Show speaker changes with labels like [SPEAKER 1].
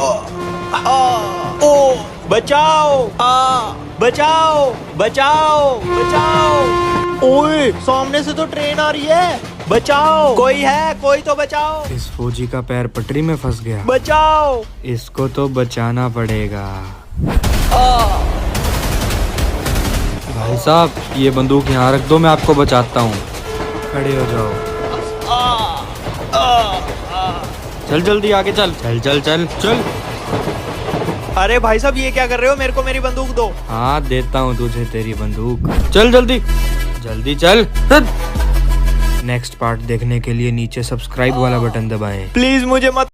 [SPEAKER 1] ओ बचाओ, बचाओ बचाओ बचाओ। ओए सामने से तो ट्रेन आ रही है, बचाओ, कोई है, कोई तो बचाओ।
[SPEAKER 2] इस फौजी का पैर पटरी में फंस गया,
[SPEAKER 1] बचाओ।
[SPEAKER 2] इसको तो बचाना पड़ेगा। भाई साहब ये बंदूक यहाँ रख दो, मैं आपको बचाता हूँ। खड़े हो जाओ। चल जल्दी आगे चल, चल चल चल चल।
[SPEAKER 1] अरे भाई साहब ये क्या कर रहे हो, मेरे को मेरी बंदूक दो।
[SPEAKER 2] हाँ देता हूँ तुझे तेरी बंदूक, चल जल्दी जल्दी चल। नेक्स्ट पार्ट देखने के लिए नीचे सब्सक्राइब वाला बटन दबाएं।
[SPEAKER 1] प्लीज मुझे मत